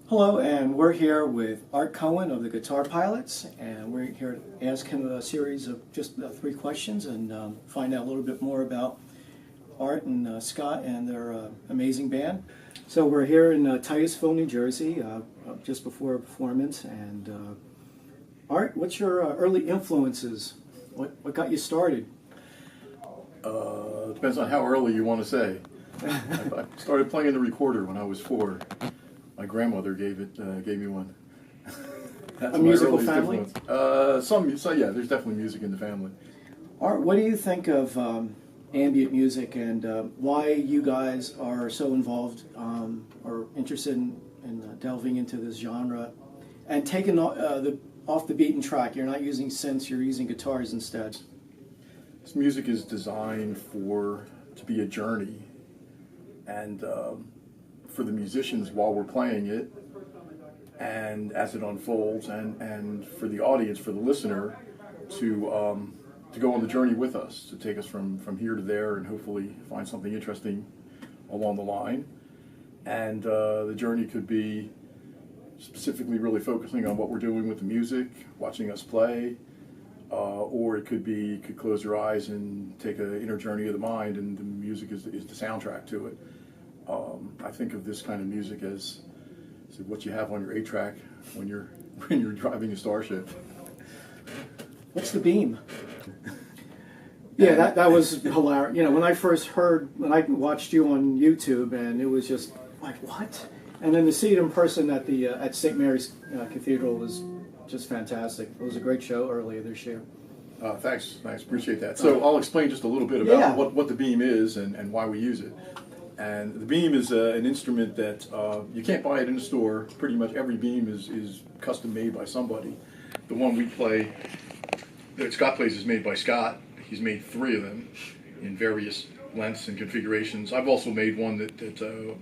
Hello, and we're here with Art Cohen of the Guitar Pilots, and we're here to ask him a series of just three questions and find out a little bit more about Art and Scott and their amazing band. So we're here in Titusville, New Jersey, just before a performance. And Art, what's your early influences? What got you started? Depends on how early you want to say. I started playing the recorder when I was 4. My grandmother gave me one. That's a musical my family? Yeah, there's definitely music in the family. Art, what do you think of ambient music and why you guys are so involved or interested in delving into this genre and taking off the beaten track? You're not using synths, you're using guitars instead. This music is designed to be a journey, and for the musicians while we're playing it, and as it unfolds, and for the audience, for the listener, to go on the journey with us, to take us from here to there, and hopefully find something interesting along the line. And the journey could be specifically really focusing on what we're doing with the music, watching us play, or it could close your eyes and take an inner journey of the mind, and the music is the soundtrack to it. I think of this kind of music as what you have on your 8-track when you're driving a starship. What's the beam? Yeah, that was hilarious. You know, when I watched you on YouTube, and it was just like, what? And then to see it in person at St. Mary's Cathedral was just fantastic. It was a great show earlier this year. Thanks, appreciate that. So I'll explain just a little bit about what the beam is and why we use it. And the beam is an instrument that you can't buy it in a store. Pretty much every beam is custom made by somebody. The one we play, that Scott plays, is made by Scott. He's made 3 of them in various lengths and configurations. I've also made one that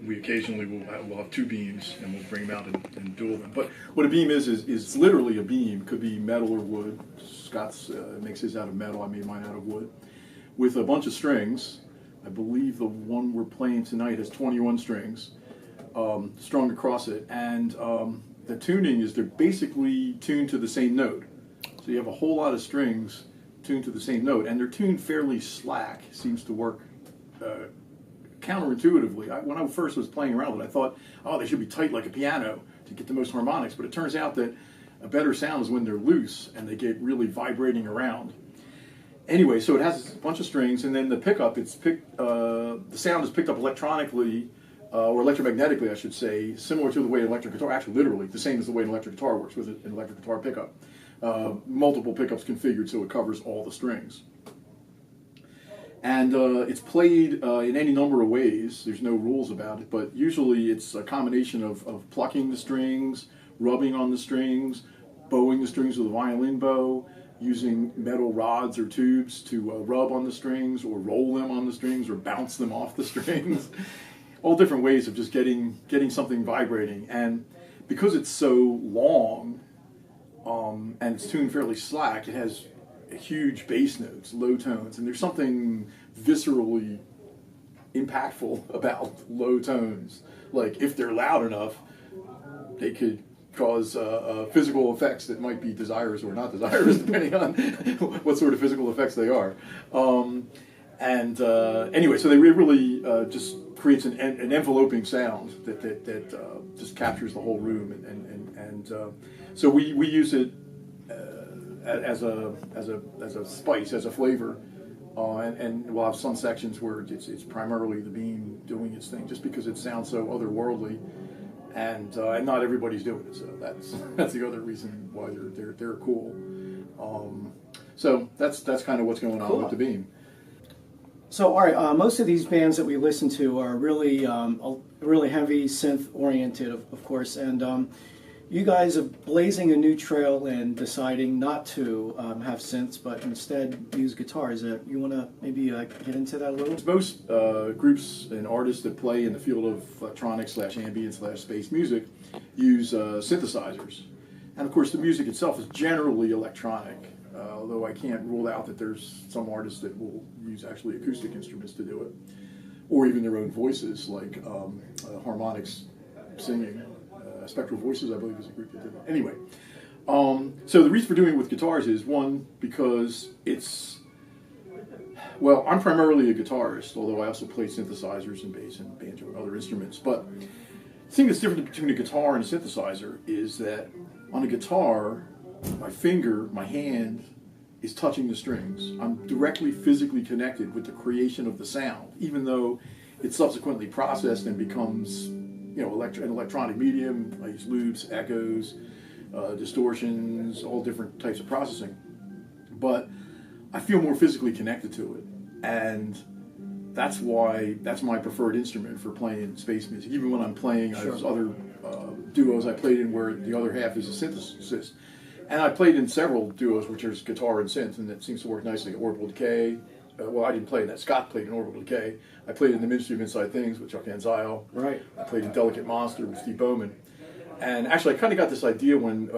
we occasionally will have 2 beams, and we'll bring them out and dual them. But what a beam is literally a beam. Could be metal or wood. Scott's makes his out of metal. I made mine out of wood, with a bunch of strings. I believe the one we're playing tonight has 21 strings strung across it, and the tuning is they're basically tuned to the same note. So you have a whole lot of strings tuned to the same note, and they're tuned fairly slack. Seems to work counterintuitively. When I first was playing around with it, I thought, oh, they should be tight like a piano to get the most harmonics, but it turns out that a better sound is when they're loose and they get really vibrating around. Anyway, so it has a bunch of strings, and then the pickup, the sound is picked up electronically, or electromagnetically, I should say, similar to the way an electric guitar, actually literally, the same as the way an electric guitar works with an electric guitar pickup. Multiple pickups configured so it covers all the strings. And it's played in any number of ways. There's no rules about it, but usually it's a combination of plucking the strings, rubbing on the strings, bowing the strings with a violin bow, using metal rods or tubes to rub on the strings, or roll them on the strings, or bounce them off the strings. All different ways of just getting something vibrating. And because it's so long and it's tuned fairly slack, it has huge bass notes, low tones, and there's something viscerally impactful about low tones. Like, if they're loud enough, they could cause physical effects that might be desirous or not desirous, depending on what sort of physical effects they are. Anyway, so they really just creates an enveloping sound that just captures the whole room, and so we use it as a spice, as a flavor, and we'll have some sections where it's primarily the beam doing its thing, just because it sounds so otherworldly. And not everybody's doing it, so that's the other reason why they're cool. So that's kind of what's going on with the beam. So, all right, most of these bands that we listen to are really heavy synth oriented, of course, and you guys are blazing a new trail and deciding not to have synths, but instead use guitars. You want to maybe get into that a little? Most groups and artists that play in the field of electronics / ambient / space music use synthesizers. And of course the music itself is generally electronic, although I can't rule out that there's some artists that will use actually acoustic instruments to do it, or even their own voices, like harmonics singing. Spectral Voices, I believe, is a group that did that. Anyway, so the reason for doing it with guitars is, one, because it's, well, I'm primarily a guitarist, although I also play synthesizers and bass and banjo and other instruments. But the thing that's different between a guitar and a synthesizer is that on a guitar, my finger, my hand, is touching the strings. I'm directly physically connected with the creation of the sound, even though it's subsequently processed and becomes, you know, an electronic medium. I use loops, echoes, distortions, all different types of processing. But I feel more physically connected to it, and that's why that's my preferred instrument for playing space music. Even when I'm playing, there's other duos I played in where the other half is a synthesis. And I played in several duos, which are guitar and synth, and that seems to work nicely. Orbital Decay. Well, I didn't play in that. Scott played in Orbital Decay. I played in the Ministry of Inside Things with Chuck Anzio. Right. I played in Delicate Monster with Steve Bowman. And actually, I kind of got this idea when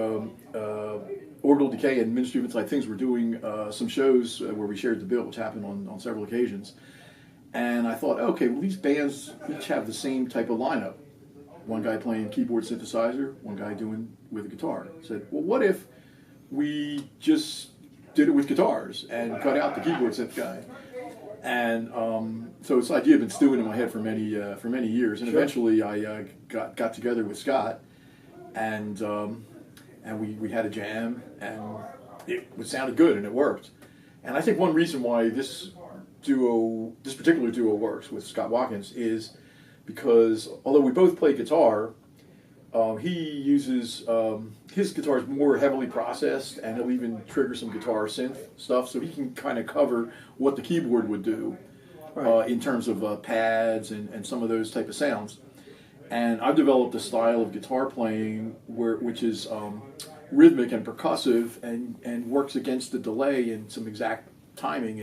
Orbital Decay and Ministry of Inside Things were doing some shows where we shared the bill, which happened on several occasions. And I thought, okay, well, these bands each have the same type of lineup. One guy playing keyboard synthesizer, one guy doing with a guitar. I said, well, what if we just did it with guitars and cut out the keyboard synth guy? And so this idea had been stewing in my head for many years. And eventually I got together with Scott, and we had a jam, and it sounded good, and it worked. And I think one reason why this particular duo works with Scott Watkins is because although we both play guitar, he uses his guitar is more heavily processed, and he'll even trigger some guitar synth stuff, so he can kind of cover what the keyboard would do in terms of pads and some of those type of sounds. And I've developed a style of guitar playing which is rhythmic and percussive, and works against the delay and some exact timing,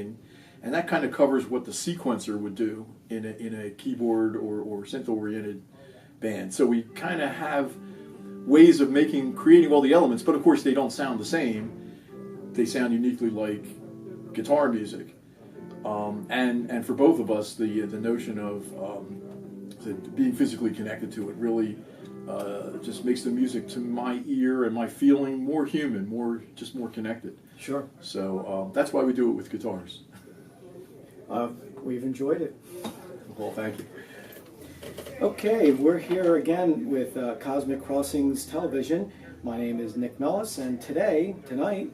and that kind of covers what the sequencer would do in a keyboard or synth-oriented band. So we kind of have ways of creating all the elements, but of course they don't sound the same. They sound uniquely like guitar music. And for both of us, the notion of being physically connected to it really just makes the music, to my ear and my feeling, more human, more connected. Sure. So that's why we do it with guitars. We've enjoyed it. Well, thank you. Okay, we're here again with Cosmic Crossings Television. My name is Nick Mellis, and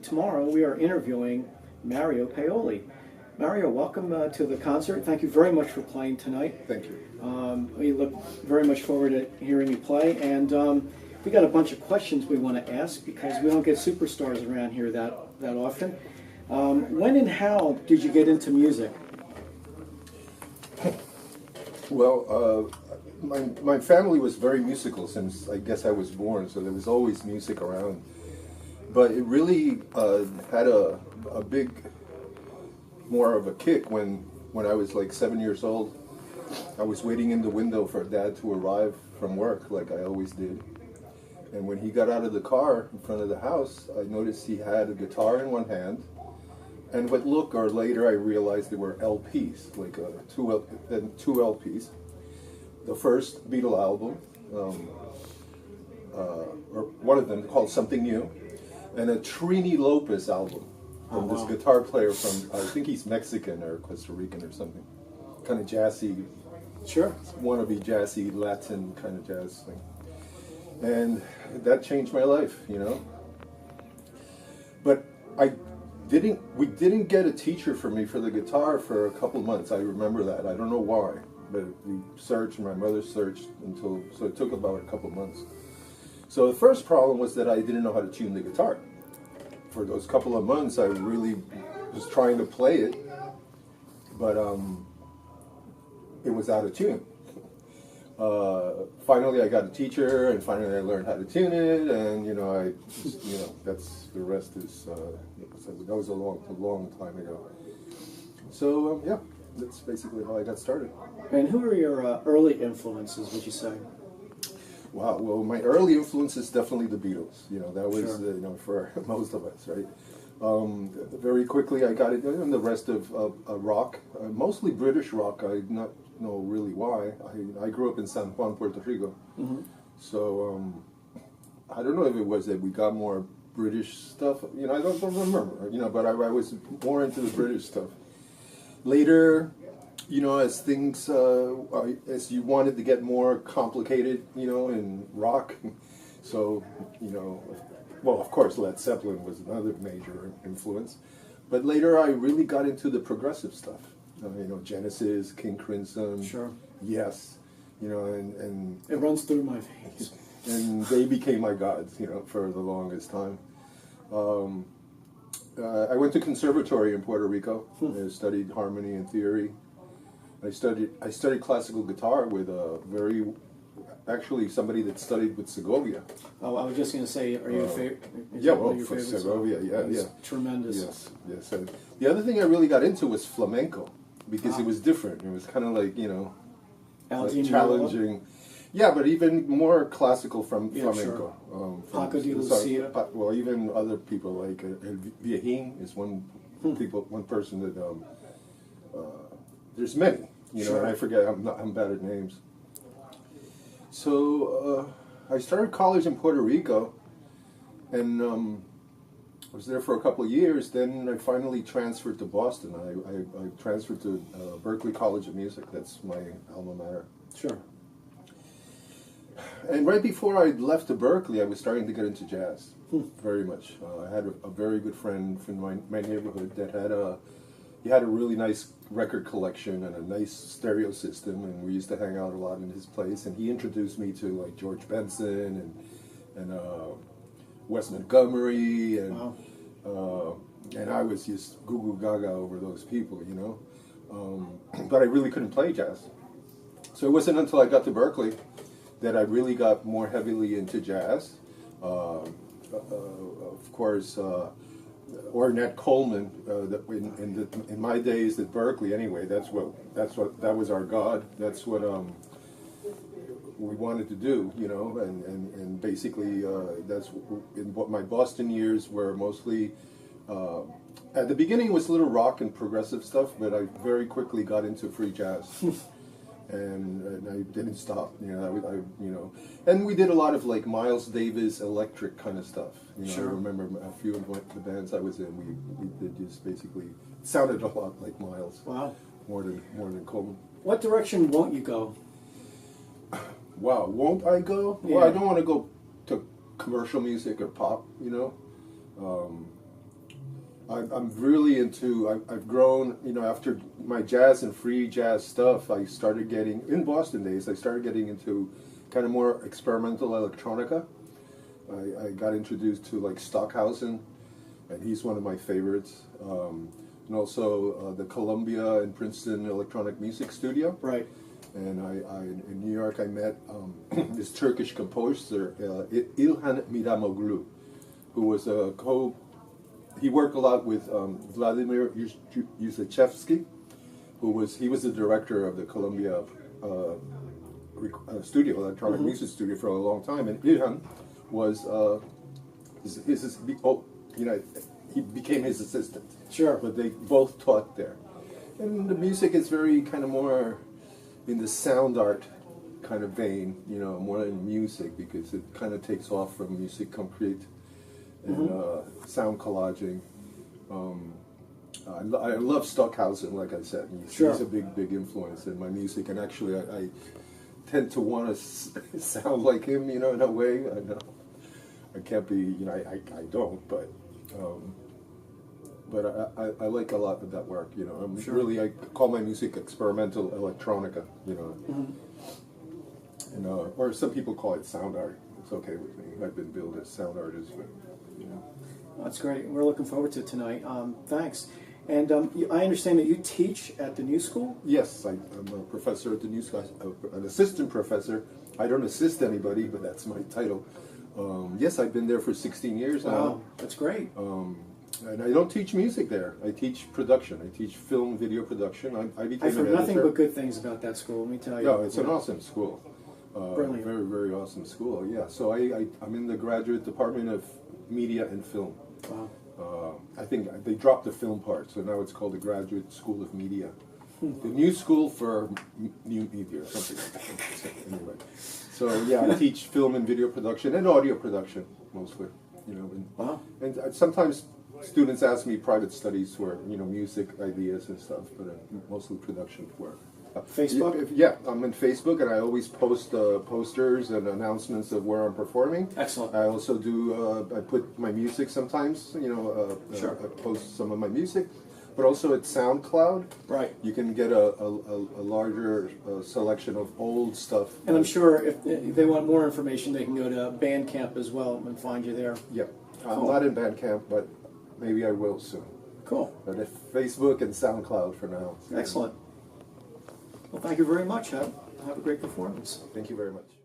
tomorrow, we are interviewing Mario Paoli. Mario, welcome to the concert. Thank you very much for playing tonight. Thank you. We look very much forward to hearing you play, and we got a bunch of questions we want to ask because we don't get superstars around here that often. When and how did you get into music? Well, my family was very musical since I guess I was born, so there was always music around. But it really had a big, more of a kick when I was like 7 years old. I was waiting in the window for Dad to arrive from work, like I always did. And when he got out of the car in front of the house, I noticed he had a guitar in one hand. And later I realized they were LPs, like two LPs. The first Beatle album, or one of them called Something New, and a Trini Lopez album from this guitar player from, I think he's Mexican or Costa Rican or something. Kind of jazzy, wannabe jazzy Latin kind of jazz thing. And that changed my life, you know. But we didn't get a teacher for me for the guitar for a couple months. I remember that. I don't know why, but we searched, my mother searched so it took about a couple months. So the first problem was that I didn't know how to tune the guitar. For those couple of months, I really was trying to play it, but it was out of tune. Finally, I got a teacher, and finally I learned how to tune it, and that's the rest is that was a long time ago. So yeah, that's basically how I got started. And who were your early influences, would you say? Wow. Well, my early influence is definitely the Beatles. You know, that was for most of us, right? Very quickly, I got it, and the rest of rock, mostly British rock. I not know really why. I grew up in San Juan, Puerto Rico, so I don't know if it was that we got more British stuff. You know, I don't remember. You know, but I was more into the British stuff. Later, you know, as things, as you wanted to get more complicated, you know, in rock, so, you know, well, of course, Led Zeppelin was another major influence. But later I really got into the progressive stuff. You know, Genesis, King Crimson, Sure. Yes, you know, and It runs through my veins. and they became my gods, you know, for the longest time. I went to conservatory in Puerto Rico. I studied harmony and theory. I studied classical guitar with actually somebody that studied with Segovia. Oh, I was just going to say, are you a favorite? Yeah, well, for Segovia, yeah. Tremendous. Yes. And the other thing I really got into was flamenco, because it was different. It was kind of like, you know, like challenging. Yeah, but even more classical from flamenco. Sure. Paco de Lucia. Well, even other people like El Viejín is one person that there's many, you know. Sure. And I forget. I'm bad at names. So I started college in Puerto Rico, and I was there for a couple of years. Then I finally transferred to Boston. I transferred to Berklee College of Music. That's my alma mater. Sure. And right before I left to Berklee, I was starting to get into jazz, very much. I had a very good friend from my neighborhood that had a really nice record collection and a nice stereo system, and we used to hang out a lot in his place. And he introduced me to like George Benson and Wes Montgomery, and and I was just goo goo gaga over those people, you know. But I really couldn't play jazz, so it wasn't until I got to Berklee that I really got more heavily into jazz. Of course, Ornette Coleman. In my days at Berklee, anyway, that was our god. That's what we wanted to do, you know. And basically, that's in what my Boston years were mostly. At the beginning, it was a little rock and progressive stuff, but I very quickly got into free jazz. And I didn't stop, you know. And we did a lot of like Miles Davis electric kind of stuff. You know, Sure. I remember a few of the bands I was in. We did just basically sounded a lot like Miles. Wow. More than Coleman. What direction won't you go? Wow, won't I go? Yeah. Well, I don't want to go to commercial music or pop. You know. I'm really into, I've grown, you know, after my jazz and free jazz stuff, I started getting, in Boston days, I started getting into kind of more experimental electronica. I got introduced to like Stockhausen, and he's one of my favorites. And also the Columbia and Princeton Electronic Music Studio. Right. And in New York I met this Turkish composer, İlhan Miramoglu, who was he worked a lot with Vladimir Yuzachevsky, he was the director of the Columbia studio, electronic music studio, for a long time. And Ilhan was he became his assistant. Sure. But they both taught there. And the music is very kind of more in the sound art kind of vein, you know, more in music, because it kind of takes off from music concrete and sound collaging. I love Stockhausen, like I said. He's a big influence in my music, and actually I tend to want to sound like him, you know, in a way. I know I can't be, you know, I don't, but I like a lot of that work, you know. I'm really, I call my music experimental electronica, you know. And, or some people call it sound art. It's okay with me. I've been billed as sound artist, but, you know. That's great. We're looking forward to it tonight. Thanks. And I understand that you teach at the New School? Yes, I'm a professor at the New School, an assistant professor. I don't assist anybody, but that's my title. Yes, I've been there for 16 years now. Wow, that's great. And I don't teach music there. I teach production. I teach film, video production. I became I've heard an editor. nothing but good things about that school, let me tell you. No, it's an awesome school. Brilliant. Very, very awesome school, yeah. So I'm in the graduate department of media and film. Wow. I think they dropped the film part, so now it's called the Graduate School of Media. The New School for New Media, or something like that. So, anyway. So yeah, I teach film and video production and audio production mostly. You know, Wow. and sometimes students ask me private studies for music ideas and stuff, but mostly production work. Facebook? Yeah, I'm in Facebook, and I always post posters and announcements of where I'm performing. Excellent. I also do. I put my music sometimes. Sure. I post some of my music, but also at SoundCloud. Right. You can get a larger selection of old stuff. And I'm sure if they want more information, they can go to Bandcamp as well and find you there. Yep. I'm Cool. not in Bandcamp, but maybe I will soon. Cool. But if Facebook and SoundCloud for now. Excellent. Well, thank you very much. Have a great performance. Thank you very much.